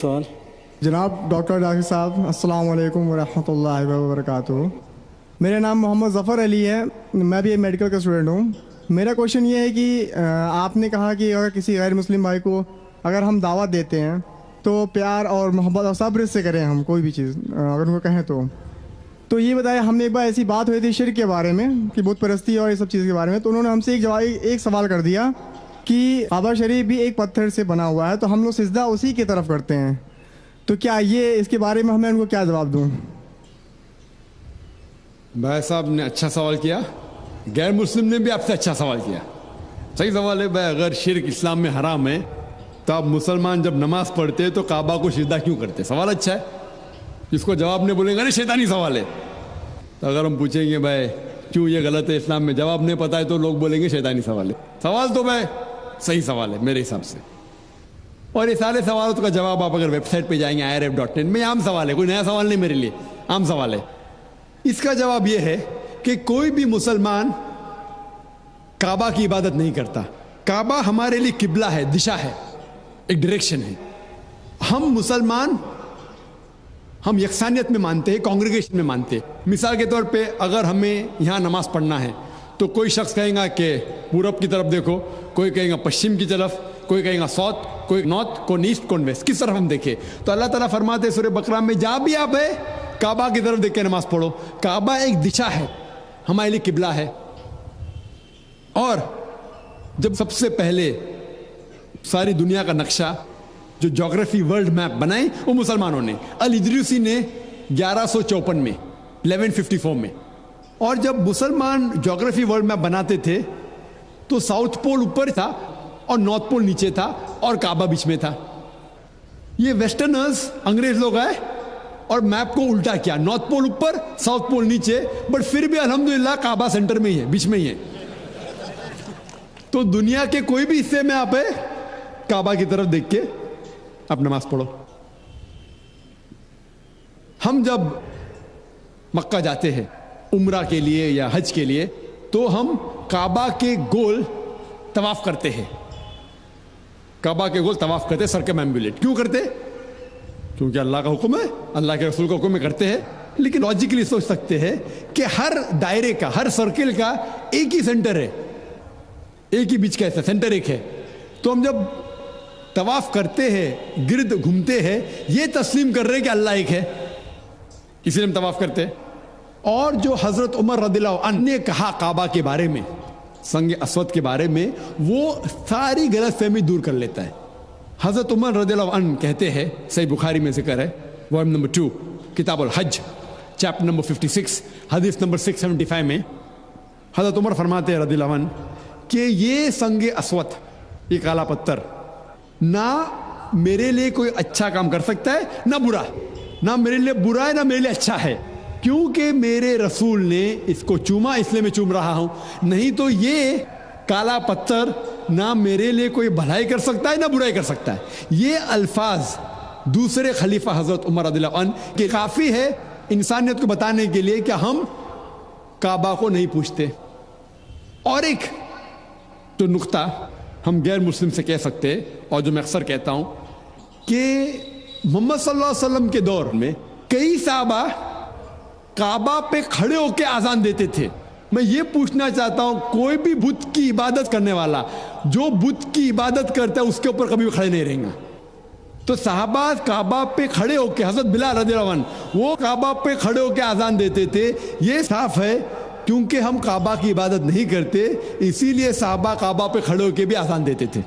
سوال جناب doctor doctor صاحب، السلام علیکم ورحمۃ اللہ وبرکاتہ۔ میرا نام محمد ظفر علی ہے، میں بھی ایک میڈیکل کا اسٹوڈنٹ ہوں۔ میرا کوشچن یہ ہے کہ آپ نے کہا کہ اگر کسی غیر مسلم بھائی کو اگر ہم دعوت دیتے ہیں تو پیار اور محبت اور صبر سے کریں، ہم کوئی بھی چیز اگر ان کو کہیں تو یہ بتایا، ہم نے ایک بار ایسی بات ہوئی تھی شرک کے بارے میں کہ بت پرستی اور یہ سب چیز کے بارے میں، تو انہوں نے ہم سے ایک سوال کر دیا کہ کعبہ شریف بھی ایک پتھر سے بنا ہوا ہے تو ہم لوگ سجدہ اسی کی طرف کرتے ہیں، تو کیا یہ اس کے بارے میں ہمیں ان کو کیا جواب دوں؟ بھائی صاحب نے اچھا سوال کیا، غیر مسلم نے بھی آپ سے اچھا سوال کیا، صحیح سوال ہے بھائی۔ اگر شرک اسلام میں حرام ہے تو آپ مسلمان جب نماز پڑھتے تو کعبہ کو سجدہ کیوں کرتے؟ سوال اچھا ہے، جس کو جواب نہیں بولیں گے نا شیطانی سوال ہے۔ تو اگر ہم پوچھیں گے بھائی کیوں یہ غلط ہے اسلام میں، جواب نہیں پتا ہے تو لوگ بولیں گے شیطانی سوال ہے۔ سوال تو بھائی صحیح سوال ہے میرے حساب سے، اور یہ سارے سوالوں کا جواب آپ اگر ویب سائٹ پہ جائیں گے IRF.in میں، عام سوال ہے، کوئی نیا سوال نہیں میرے لیے، عام سوال ہے۔ اس کا جواب یہ ہے کہ کوئی بھی مسلمان کعبہ کی عبادت نہیں کرتا۔ کعبہ ہمارے لیے قبلہ ہے، دشا ہے، ایک ڈائریکشن ہے۔ ہم مسلمان ہم یکسانیت میں مانتے ہیں، کانگریگیشن میں مانتے ہیں۔ مثال کے طور پہ اگر ہمیں یہاں نماز پڑھنا ہے تو کوئی شخص کہے گا کہ پورب کی طرف دیکھو، کوئی کہے گا پشچم کی طرف، کوئی کہے گا ساؤتھ، کوئی نارتھ، کوئی ایسٹ، کوئی ویسٹ، کس طرف ہم دیکھیں؟ تو اللہ تعالیٰ فرماتے ہیں سورہ بقرہ میں، جہاں بھی آپ ہے کعبہ کی طرف دیکھ کے نماز پڑھو۔ کعبہ ایک دشا ہے، ہمارے لیے قبلہ ہے۔ اور جب سب سے پہلے ساری دنیا کا نقشہ جو جغرافی ورلڈ میپ بنائے وہ مسلمانوں نے، الادریسی نے 1154 میں 1154 میں۔ اور جب مسلمان جغرافی ورلڈ میپ بناتے تھے تو ساؤتھ پول اوپر تھا اور نارتھ پول نیچے تھا اور کعبہ بیچ میں تھا۔ یہ ویسٹرنرز انگریز لوگ آئے اور میپ کو الٹا کیا، نارتھ پول اوپر ساؤتھ پول نیچے، بٹ پھر بھی الحمدللہ کعبہ سینٹر میں ہی ہے، بیچ میں ہی ہے۔ تو دنیا کے کوئی بھی حصے میں آپ ہے کعبہ کی طرف دیکھ کے آپ نماز پڑھو۔ ہم جب مکہ جاتے ہیں عمرہ کے لیے یا حج کے لیے تو ہم کعبہ کے گول طواف کرتے ہیں، کعبہ کے گول طواف کرتے، سرکمامبولیٹ کیوں کرتے؟ کیونکہ اللہ کا حکم ہے، اللہ کے رسول کا حکم ہے، کرتے ہیں۔ لیکن لاجیکلی سوچ سکتے ہیں کہ ہر دائرے کا، ہر سرکل کا ایک ہی سینٹر ہے، ایک ہی بیچ کا ایسا سینٹر ایک ہے۔ تو ہم جب طواف کرتے ہیں، گرد گھومتے ہیں، یہ تسلیم کر رہے ہیں کہ اللہ ایک ہے، اسی لیے ہم طواف کرتے ہیں۔ اور جو حضرت عمر رضی اللہ عنہ نے کہا کعبہ کے بارے میں، سنگ اسود کے بارے میں، وہ ساری غلط فہمی دور کر لیتا ہے۔ حضرت عمر رضی اللہ عنہ کہتے ہیں، صحیح بخاری میں ذکر ہے، والیوم نمبر 2 کتاب الحج چیپٹر نمبر 56 حدیث نمبر 675 میں حضرت عمر فرماتے ہیں رضی اللہ عنہ کہ یہ سنگ اسود، یہ کالا پتھر، نہ میرے لیے کوئی اچھا کام کر سکتا ہے نہ برا، نہ میرے لیے برا ہے نہ میرے لیے اچھا ہے، کیونکہ میرے رسول نے اس کو چوما، اس لیے میں چوم رہا ہوں، نہیں تو یہ کالا پتھر نہ میرے لیے کوئی بھلائی کر سکتا ہے نہ برائی کر سکتا ہے۔ یہ الفاظ دوسرے خلیفہ حضرت عمر رضی اللہ عنہ کہ کافی ہے انسانیت کو بتانے کے لیے کہ ہم کعبہ کو نہیں پوچھتے۔ اور ایک تو نقطہ ہم غیر مسلم سے کہہ سکتے، اور جو میں اکثر کہتا ہوں، کہ محمد صلی اللہ علیہ وسلم کے دور میں کئی صحابہ کعبہ پہ کھڑے ہو کے اذان دیتے تھے۔ میں یہ پوچھنا چاہتا ہوں، کوئی بھی بت کی عبادت کرنے والا جو بت کی عبادت کرتا ہے اس کے اوپر کبھی بھی کھڑے نہیں رہیں گا۔ تو صحابہ کعبہ پہ کھڑے ہو کے، حضرت بلال رضی اللہ عنہ وہ کعبہ پہ کھڑے ہو کے اذان دیتے تھے۔ یہ صاف ہے کیونکہ ہم کعبہ کی عبادت نہیں کرتے، اسی لیے صحابہ کعبہ پہ کھڑے ہو کے بھی اذان دیتے تھے۔